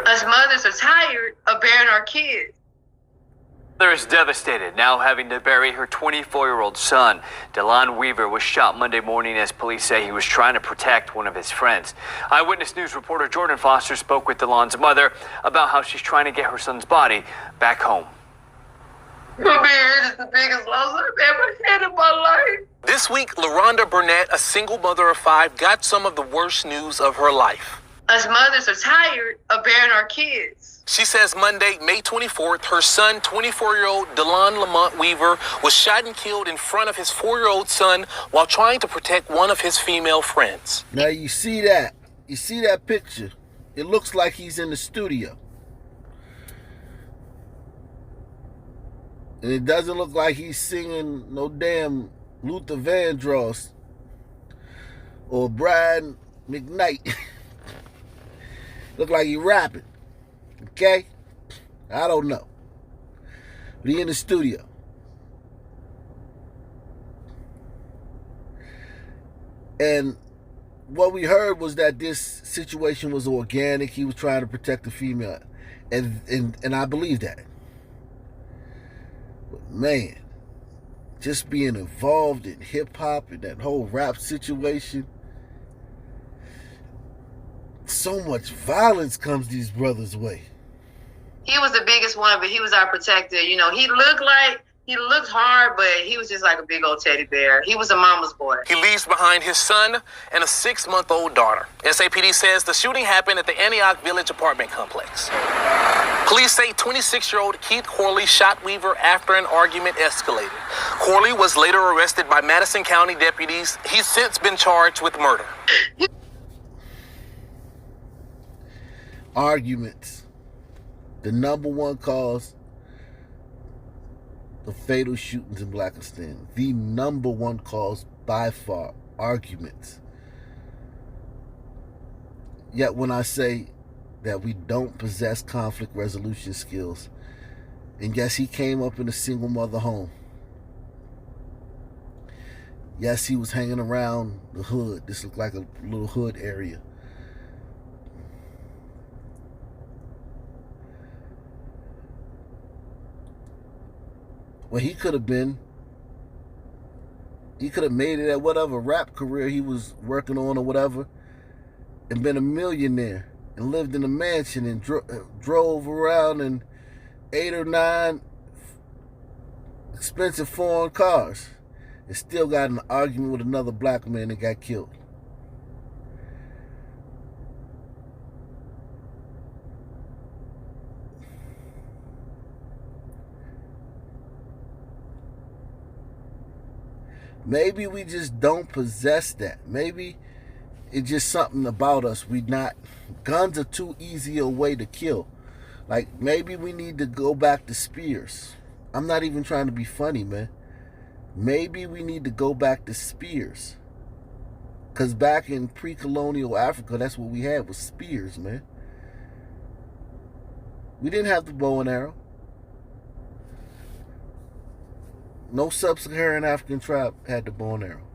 Us mothers are tired of burying our kids. Mother is devastated, now having to bury her 24-year-old son. DeLon Weaver was shot Monday morning as police say he was trying to protect one of his friends. Eyewitness News reporter Jordan Foster spoke with DeLon's mother about how she's trying to get her son's body back home. This is the biggest loss I've ever had in my life. This week, LaRonda Burnett, a single mother of 5, got some of the worst news of her life. Us mothers are tired of burying our kids. She says Monday, May 24th, her son, 24-year-old DeLon Lamont Weaver, was shot and killed in front of his 4-year-old son while trying to protect one of his female friends. Now you see that. You see that picture. It looks like he's in the studio. And it doesn't look like he's singing no damn Luther Vandross or Brian McKnight. Look like he rapping. Okay? I don't know. But he in the studio. And what we heard was that this situation was organic. He was trying to protect the female. And I believe that. But man, just being involved in hip-hop and that whole rap situation, so much violence comes these brothers' way. He was the biggest one, but he was our protector. You know, he looked hard, but he was just like a big old teddy bear. He was a mama's boy. He leaves behind his son and a 6-month-old daughter. SAPD says the shooting happened at the Antioch Village apartment complex. Police say 26-year-old Keith Corley shot Weaver after an argument escalated. Corley was later arrested by Madison County deputies. He's since been charged with murder. Arguments. The number one cause of fatal shootings in Blackistan. The number one cause by far. Arguments. Yet when I say that we don't possess conflict resolution skills, and yes, he came up in a single mother home. Yes, he was hanging around the hood. This looked like a little hood area. Well, he could have made it at whatever rap career he was working on or whatever, and been a millionaire and lived in a mansion and drove around in 8 or 9 expensive foreign cars and still got in an argument with another black man that got killed. Maybe we just don't possess that. Maybe it's just something about us. Guns are too easy a way to kill. Like, maybe we need to go back to spears. I'm not even trying to be funny, man. Maybe we need to go back to spears. Because back in pre-colonial Africa, that's what we had was spears, man. We didn't have the bow and arrow. No sub-Saharan African tribe had the bow and arrow.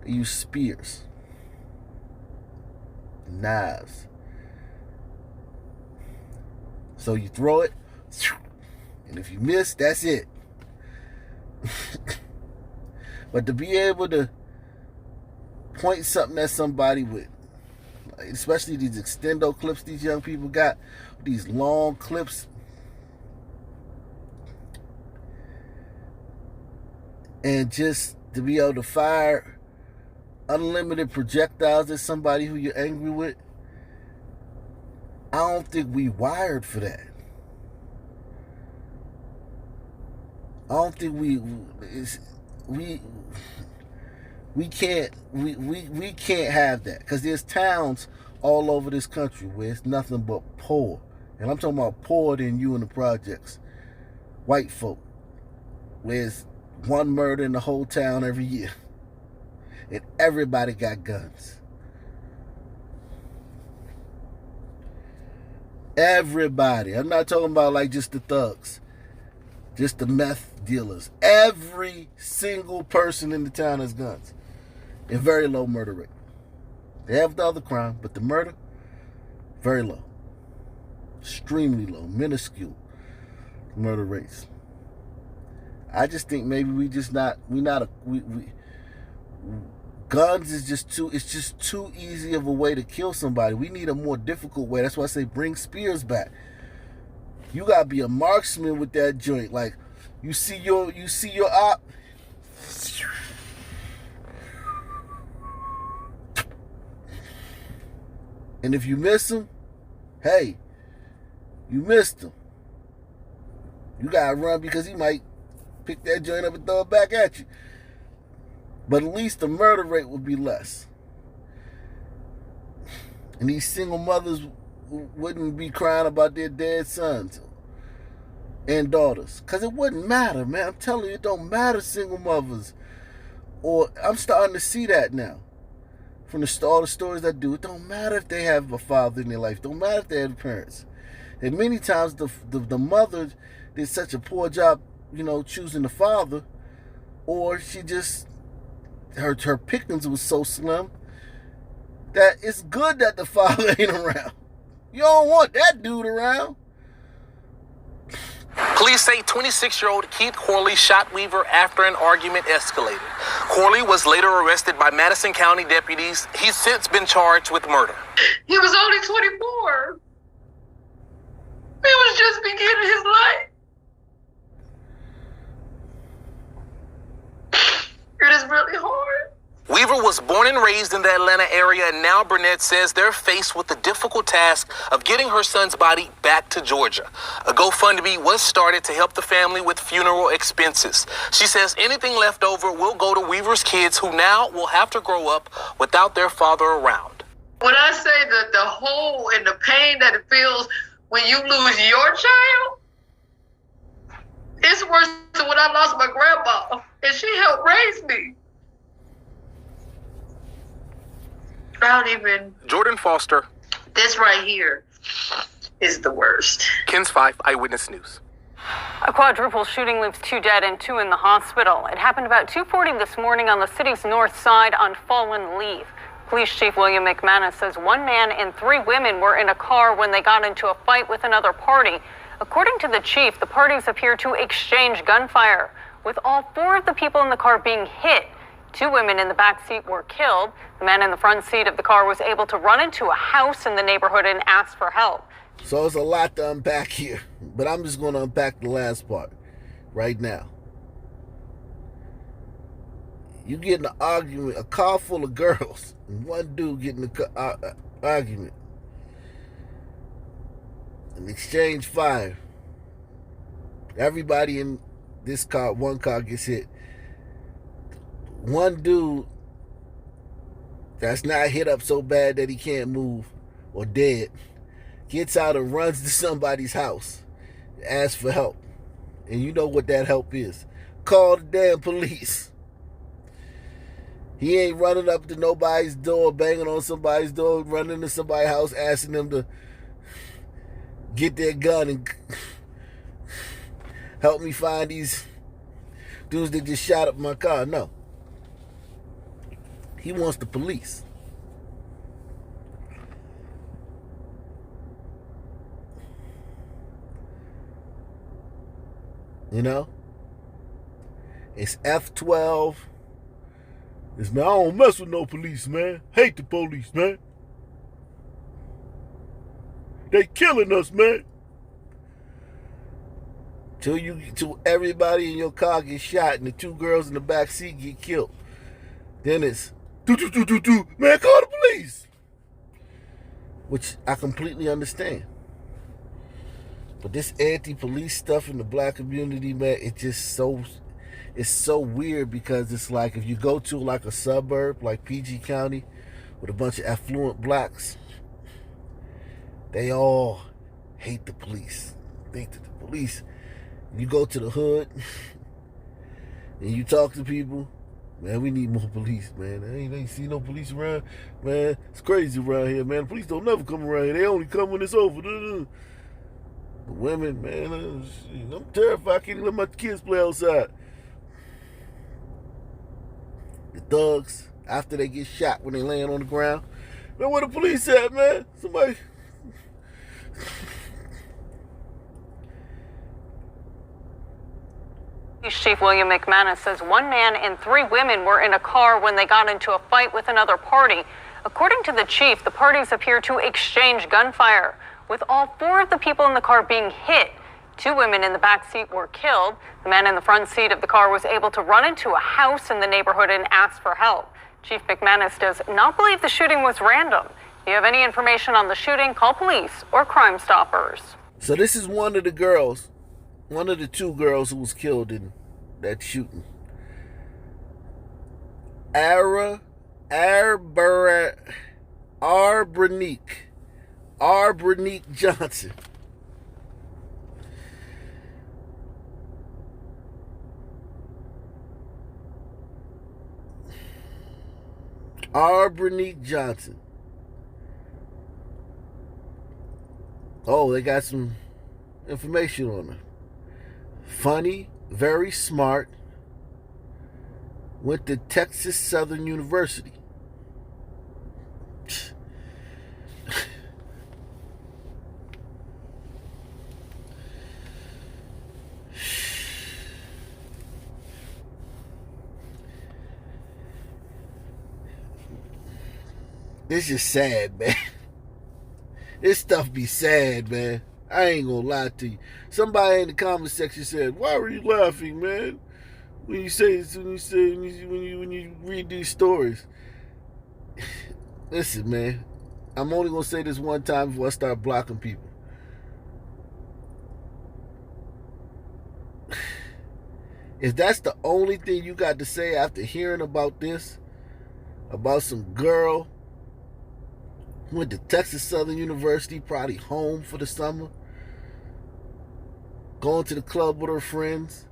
They used spears. Knives. So you throw it, and if you miss, that's it. But to be able to point something at somebody with, especially these extendo clips these young people got, these long clips, and just to be able to fire unlimited projectiles at somebody who you're angry with, I don't think we wired for that. I don't think we can't have that, because there's towns all over this country where it's nothing but poor, and I'm talking about poorer than you in the projects, white folk, where it's one murder in the whole town every year, and everybody got guns. Everybody. I'm not talking about like just the thugs, just the meth dealers. Every single person in the town has guns, and very low murder rate. They have the other crime, but the murder, very low. Extremely low, minuscule murder rates. I just think maybe guns is just too easy of a way to kill somebody. We need a more difficult way. That's why I say bring spears back. You gotta be a marksman with that joint. Like you see your op. And if you miss him, hey, you missed him. You gotta run because he might pick that joint up and throw it back at you. But at least the murder rate would be less. And these single mothers wouldn't be crying about their dead sons and daughters. Because it wouldn't matter, man. I'm telling you, it don't matter, single mothers. Or I'm starting to see that now. From all the stories I do, it don't matter if they have a father in their life. It don't matter if they have parents. And many times the mother did such a poor job, choosing the father, or she just her pickings was so slim that it's good that the father ain't around. You don't want that dude around. Police say 26-year-old Keith Corley shot Weaver after an argument escalated. Corley was later arrested by Madison County deputies. He's since been charged with murder. He was only 24. He was just beginning his life. It is really hard. Weaver was born and raised in the Atlanta area, and now Burnett says they're faced with the difficult task of getting her son's body back to Georgia. A GoFundMe was started to help the family with funeral expenses. She says anything left over will go to Weaver's kids, who now will have to grow up without their father around. When I say that the hole and the pain that it feels when you lose your child, it's worse than when I lost my grandma, and she helped raise me. I don't even... Jordan Foster. This right here is the worst. KENS 5 Eyewitness News. A quadruple shooting leaves 2 dead and 2 in the hospital. It happened about 2:40 this morning on the city's north side on Fallen Leaf. Police Chief William McManus says 1 man and 3 women were in a car when they got into a fight with another party. According to the chief, the parties appear to exchange gunfire, with all 4 of the people in the car being hit. 2 women in the back seat were killed. The man in the front seat of the car was able to run into a house in the neighborhood and ask for help. So it's a lot to unpack here, but I'm just going to unpack the last part right now. You get in an argument, a car full of girls, and 1 dude getting an argument, and exchange fire. Everybody in this car, 1 car gets hit. 1 dude that's not hit up so bad that he can't move or dead gets out and runs to somebody's house, asks for help. And you know what that help is. Call the damn police. He ain't running up to nobody's door, banging on somebody's door, running to somebody's house, asking them to get their gun and help me find these dudes that just shot up my car. No. He wants the police. It's F12. It's, man, I don't mess with no police, man. Hate the police, man. They killing us, man. Till everybody in your car gets shot and the 2 girls in the back seat get killed. Then it's man, call the police. Which I completely understand. But this anti-police stuff in the black community, man, it's so weird, because it's like if you go to like a suburb like PG County with a bunch of affluent blacks, they all hate the police. Think that the police. You go to the hood and you talk to people, man, we need more police, man. I ain't see no police around, man. It's crazy around here, man. The police don't never come around here. They only come when it's over. The women, man, I'm terrified. I can't even let my kids play outside. The thugs, after they get shot when they laying on the ground, man, where the police at, man? Somebody Police Chief William McManus says one man and 3 women were in a car when they got into a fight with another party. According to the chief, the parties appear to exchange gunfire, with all 4 of the people in the car being hit. 2 women in the back seat were killed. The man in the front seat of the car was able to run into a house in the neighborhood and ask for help. Chief McManus does not believe the shooting was random. If you have any information on the shooting, call police or Crime Stoppers. So this is one of the girls, one of the 2 girls who was killed in that shooting. Arbranique Johnson. Arbranique Johnson. Oh, they got some information on her. Funny, very smart. Went to Texas Southern University. This is sad, man. This stuff be sad, man. I ain't gonna lie to you. Somebody in the comment section said, "Why were you laughing, man? When you read these stories." Listen, man. I'm only gonna say this one time before I start blocking people. If that's the only thing you got to say after hearing about this, about some girl went to Texas Southern University, probably home for the summer, going to the club with her friends,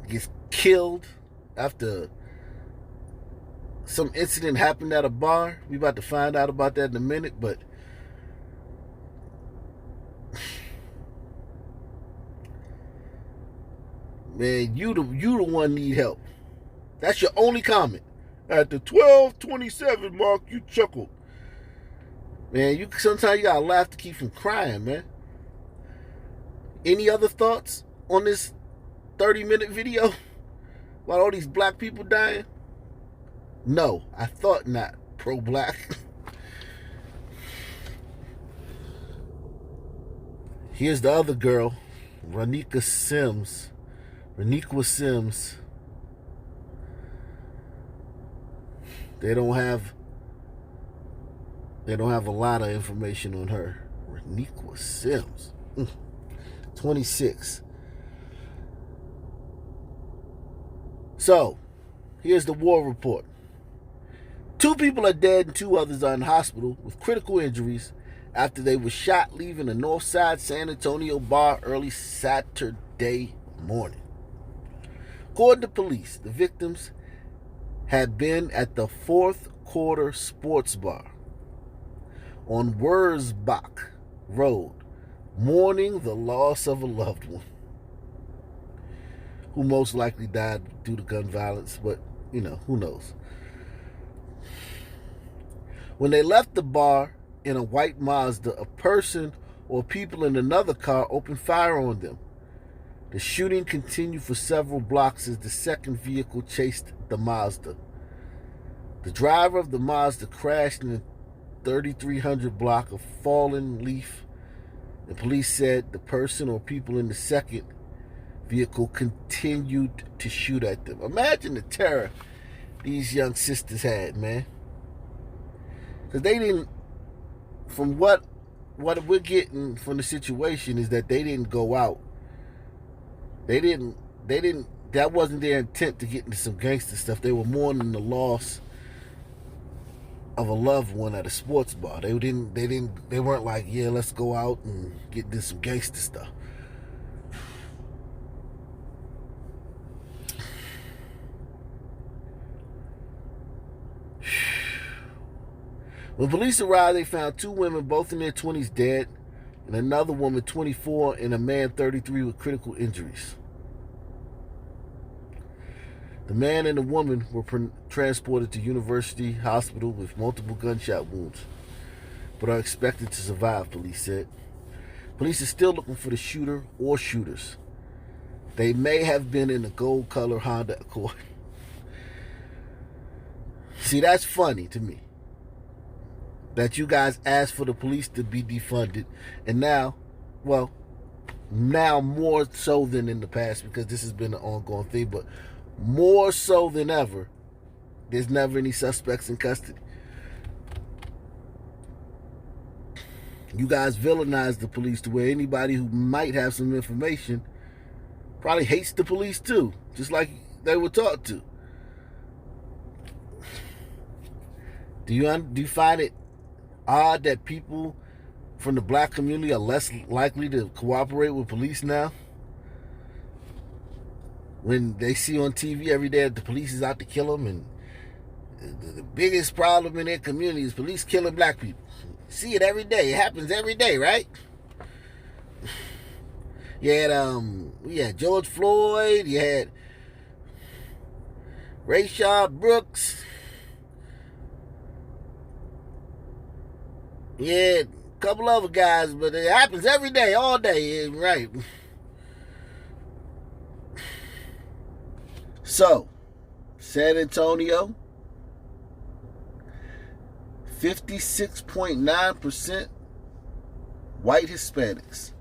gets killed after some incident happened at a bar. We about to find out about that in a minute, but man, you the one need help. That's your only comment. At the 12:27 mark, you chuckled. Man, sometimes you gotta laugh to keep from crying, man. Any other thoughts on this 30-minute video about all these black people dying? No, I thought not. Pro-black. Here's the other girl, Raniqua Sims. They don't have a lot of information on her. Raniqua Sims. 26. So, here's the war report. 2 people are dead and 2 others are in hospital with critical injuries after they were shot leaving a Northside San Antonio bar early Saturday morning. According to police, the victims had been at the Fourth Quarter Sports Bar on Wurzbach Road, mourning the loss of a loved one who most likely died due to gun violence, but, who knows. When they left the bar in a white Mazda, a person or people in another car opened fire on them. The shooting continued for several blocks as the second vehicle chased the Mazda. The driver of the Mazda crashed in the 3300 block of Fallen Leaf. The police said the person or people in the second vehicle continued to shoot at them. Imagine the terror these young sisters had, man. Because they didn't, from what we're getting from the situation is that they didn't go out. They didn't, that wasn't their intent to get into some gangster stuff. They were mourning the loss of a loved one at a sports bar. They weren't like, yeah, let's go out and get into some gangster stuff. When police arrived, they found 2 women, both in their 20s, dead, and another woman, 24, and a man, 33, with critical injuries. The man and the woman were transported to University Hospital with multiple gunshot wounds, but are expected to survive, police said. Police are still looking for the shooter or shooters. They may have been in a gold color Honda Accord. See, that's funny to me. That you guys asked for the police to be defunded. And now, well, now more so than in the past, because this has been an ongoing thing, but more so than ever, there's never any suspects in custody. You guys villainize the police to where anybody who might have some information probably hates the police too, just like they were taught to. Do you find it odd that people from the black community are less likely to cooperate with police now? When they see on TV every day that the police is out to kill them, and the biggest problem in their community is police killing black people. See it every day. It happens every day, right? You had George Floyd, you had Rayshard Brooks, you had a couple other guys, but it happens every day, all day, right? So, San Antonio, 56.9% white Hispanics.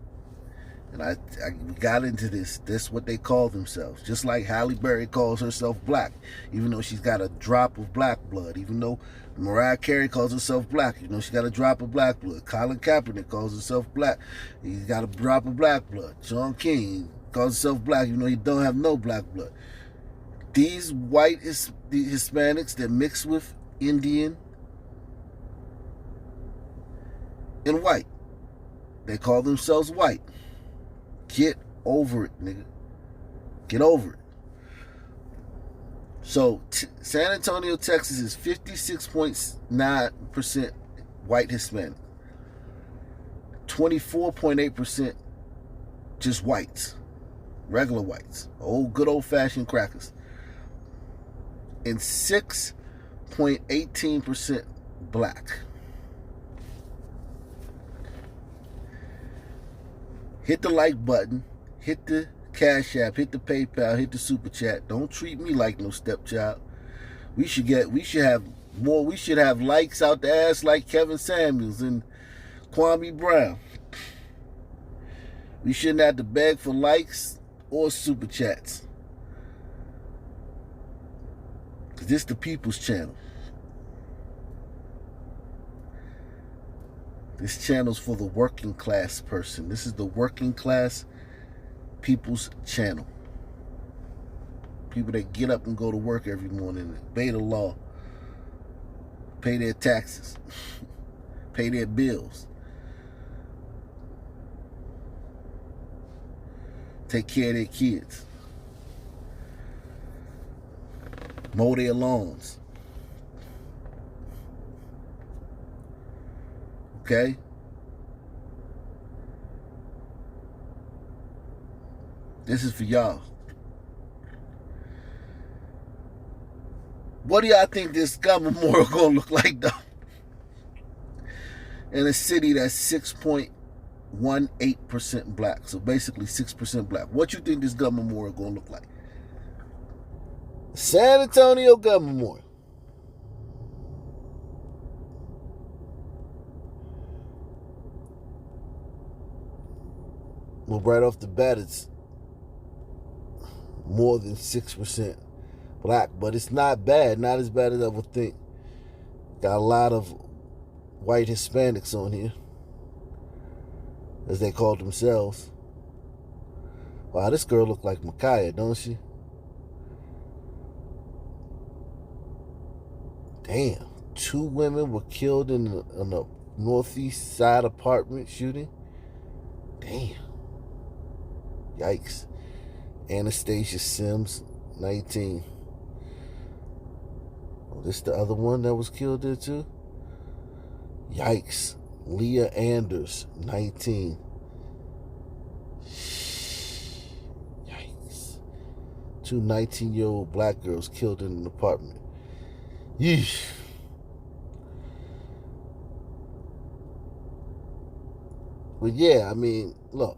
And I got into this. This is what they call themselves. Just like Halle Berry calls herself black, even though she's got a drop of black blood. Even though Mariah Carey calls herself black, even though she got a drop of black blood. Colin Kaepernick calls himself black. He's got a drop of black blood. John King calls himself black, even though he don't have no black blood. These white Hispanics that mix with Indian and white, they call themselves white. Get over it, nigga. Get over it. So, San Antonio, Texas is 56.9% white Hispanic. 24.8% just whites. Regular whites. Old good old-fashioned crackers. And 6.18% black. Hit the like button, hit the Cash App, hit the PayPal, hit the Super Chat. Don't treat me like no stepchild. We should have more. We should have likes out the ass like Kevin Samuels and Kwame Brown. We shouldn't have to beg for likes or Super Chats. Because this is the people's channel. This channel's for the working class person. This is the working class people's channel. People that get up and go to work every morning, obey the law, pay their taxes, pay their bills, take care of their kids, mow their lawns. Okay? This is for y'all. What do y'all think this gun memorial gonna look like, though? In a city that's 6.18% black. So basically 6% black. What you think this gun memorial gonna look like? San Antonio Gun Memorial. Well, right off the bat, it's more than 6% black, but it's not bad. Not as bad as I would think. Got a lot of white Hispanics on here, as they call themselves. Wow, this girl look like Micaiah, don't she? Damn, 2 women were killed in a northeast side apartment shooting. Damn. Yikes. Anastasia Sims, 19. Oh, this the other one that was killed there too? Yikes. Leah Anders, 19. Yikes. 2 19-year-old black girls killed in an apartment. Yeesh. But yeah, I mean, look.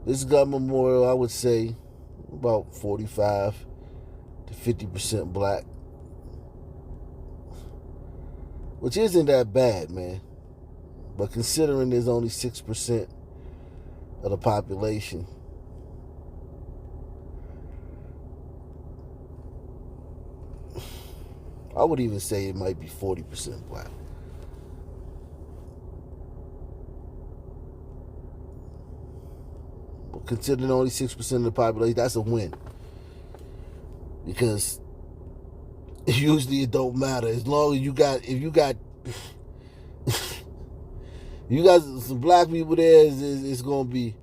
This gun memorial, I would say, about 45 to 50% black, which isn't that bad, man. But considering there's only 6% of the population, I would even say it might be 40% black. But considering only 6% of the population, that's a win. Because usually it don't matter. As long as you got some black people there, it's gonna be,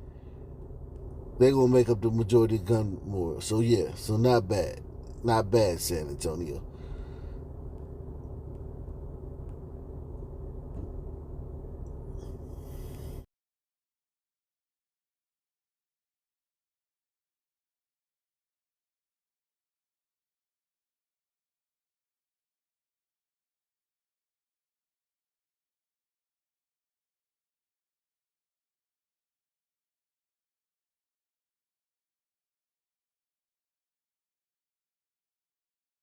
they're gonna make up the majority of the gun more. So yeah, so not bad. Not bad, San Antonio.